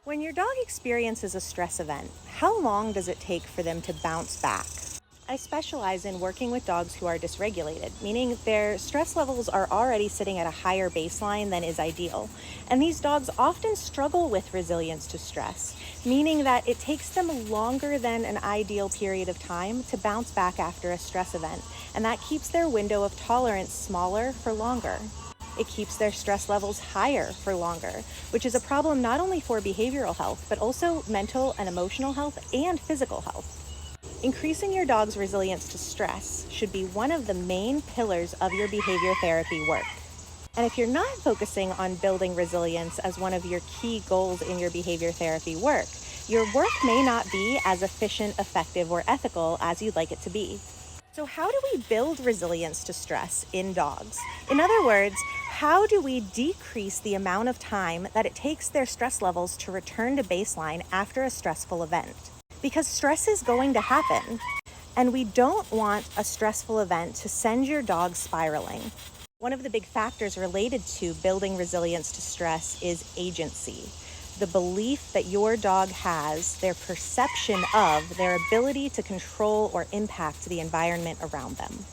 When your dog experiences a stress event, how long does it take for them to bounce back? I specialize in working with dogs who are dysregulated, meaning their stress levels are already sitting at a higher baseline than is ideal. And these dogs often struggle with resilience to stress, meaning that it takes them longer than an ideal period of time to bounce back after a stress event. And that keeps their window of tolerance smaller for longer. It keeps their stress levels higher for longer, which is a problem not only for behavioral health, but also mental and emotional health and physical health. Increasing your dog's resilience to stress should be one of the main pillars of your behavior therapy work. And if you're not focusing on building resilience as one of your key goals in your behavior therapy work, your work may not be as efficient, effective, or ethical as you'd like it to be. So how do we build resilience to stress in dogs? In other words, how do we decrease the amount of time that it takes their stress levels to return to baseline after a stressful event? Because stress is going to happen, and we don't want a stressful event to send your dog spiraling. One of the big factors related to building resilience to stress is agency. The belief that your dog has, their perception of, their ability to control or impact the environment around them.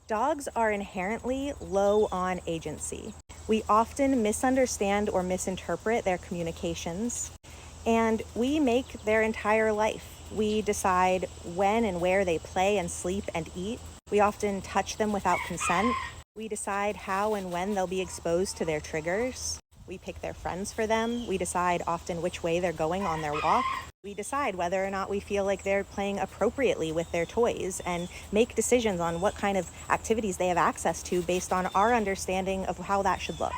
Dogs are inherently low on agency. We often misunderstand or misinterpret their communications, and we make their entire life. We decide when and where they play and sleep and eat. We often touch them without consent. We decide how and when they'll be exposed to their triggers. We pick their friends for them. We decide often which way they're going on their walk. We decide whether or not we feel like they're playing appropriately with their toys and make decisions on what kind of activities they have access to based on our understanding of how that should look.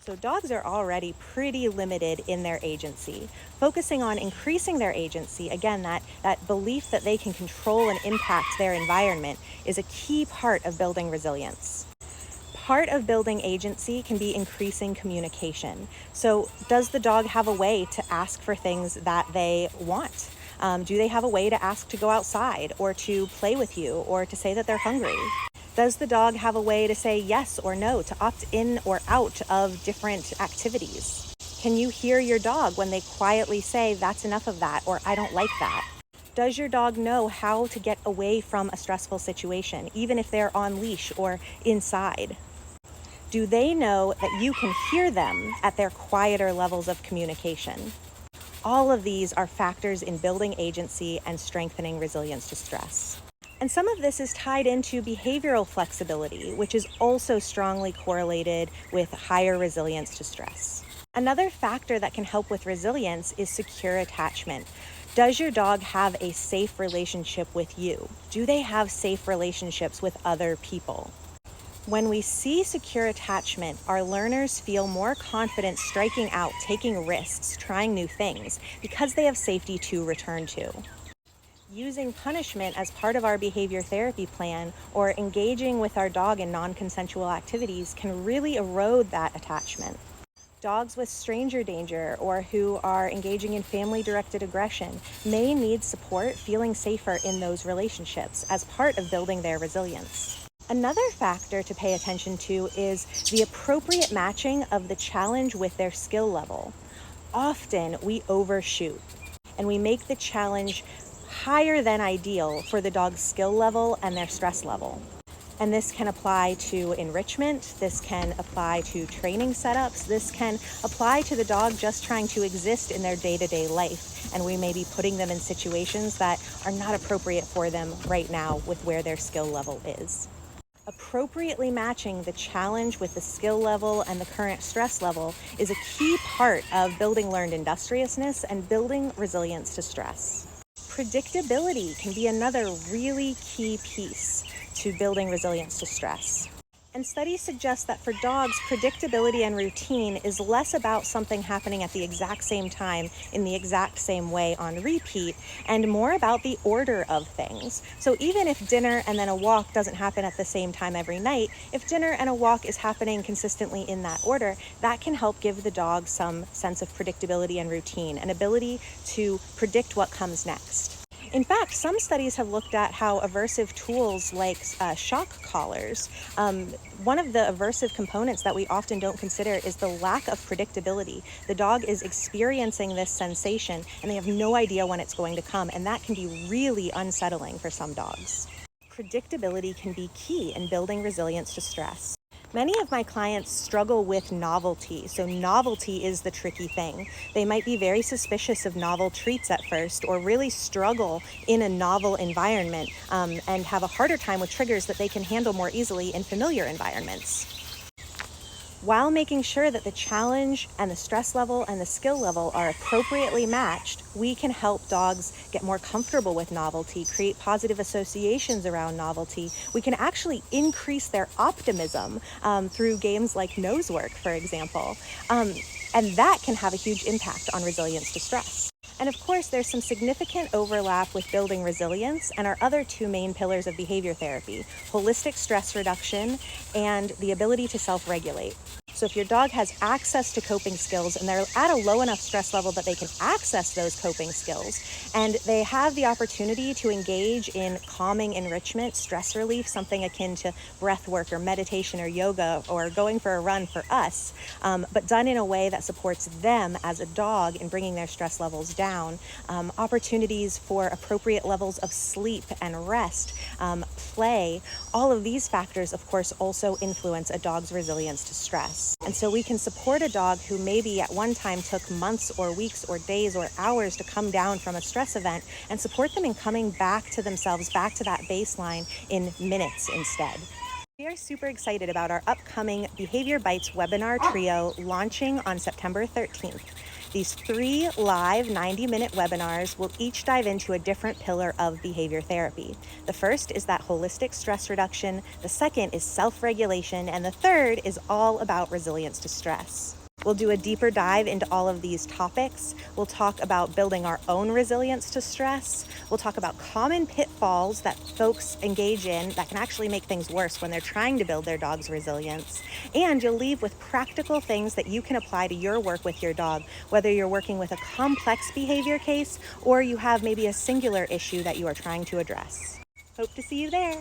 So dogs are already pretty limited in their agency. Focusing on increasing their agency, again, that belief that they can control and impact their environment is a key part of building resilience. Part of building agency can be increasing communication. So does the dog have a way to ask for things that they want? Do they have a way to ask to go outside or to play with you or to say that they're hungry? Does the dog have a way to say yes or no, to opt in or out of different activities? Can you hear your dog when they quietly say, "That's enough of that," or "I don't like that"? Does your dog know how to get away from a stressful situation, even if they're on leash or inside? Do they know that you can hear them at their quieter levels of communication? All of these are factors in building agency and strengthening resilience to stress. And some of this is tied into behavioral flexibility, which is also strongly correlated with higher resilience to stress. Another factor that can help with resilience is secure attachment. Does your dog have a safe relationship with you? Do they have safe relationships with other people? When we see secure attachment, our learners feel more confident striking out, taking risks, trying new things, because they have safety to return to. Using punishment as part of our behavior therapy plan or engaging with our dog in non-consensual activities can really erode that attachment. Dogs with stranger danger or who are engaging in family-directed aggression may need support feeling safer in those relationships as part of building their resilience. Another factor to pay attention to is the appropriate matching of the challenge with their skill level. Often we overshoot and we make the challenge higher than ideal for the dog's skill level and their stress level. And this can apply to enrichment, this can apply to training setups, this can apply to the dog just trying to exist in their day-to-day life. And we may be putting them in situations that are not appropriate for them right now with where their skill level is. Appropriately matching the challenge with the skill level and the current stress level is a key part of building learned industriousness and building resilience to stress. Predictability can be another really key piece to building resilience to stress. And studies suggest that for dogs, predictability and routine is less about something happening at the exact same time in the exact same way on repeat and more about the order of things. So even if dinner and then a walk doesn't happen at the same time every night, if dinner and a walk is happening consistently in that order, that can help give the dog some sense of predictability and routine, an ability to predict what comes next. In fact, some studies have looked at how aversive tools like shock collars, one of the aversive components that we often don't consider is the lack of predictability. The dog is experiencing this sensation and they have no idea when it's going to come, and that can be really unsettling for some dogs. Predictability can be key in building resilience to stress. Many of my clients struggle with novelty, so novelty is the tricky thing. They might be very suspicious of novel treats at first, or really struggle in a novel environment and have a harder time with triggers that they can handle more easily in familiar environments. While making sure that the challenge and the stress level and the skill level are appropriately matched, we can help dogs get more comfortable with novelty, create positive associations around novelty. We can actually increase their optimism through games like Nosework, for example. And that can have a huge impact on resilience to stress. And of course, there's some significant overlap with building resilience and our other two main pillars of behavior therapy: holistic stress reduction and the ability to self-regulate. So if your dog has access to coping skills and they're at a low enough stress level that they can access those coping skills, and they have the opportunity to engage in calming enrichment, stress relief, something akin to breath work or meditation or yoga or going for a run for us, but done in a way that supports them as a dog in bringing their stress levels down, opportunities for appropriate levels of sleep and rest, play, all of these factors, of course, also influence a dog's resilience to stress. And so we can support a dog who maybe at one time took months or weeks or days or hours to come down from a stress event and support them in coming back to themselves, back to that baseline in minutes instead. We are super excited about our upcoming Behavior Bites webinar trio launching on September 13th. These 3 live 90-minute webinars will each dive into a different pillar of behavior therapy. The first is that holistic stress reduction, the second is self-regulation, and the third is all about resilience to stress. We'll do a deeper dive into all of these topics. We'll talk about building our own resilience to stress. We'll talk about common pitfalls that folks engage in that can actually make things worse when they're trying to build their dog's resilience. And you'll leave with practical things that you can apply to your work with your dog, whether you're working with a complex behavior case or you have maybe a singular issue that you are trying to address. Hope to see you there.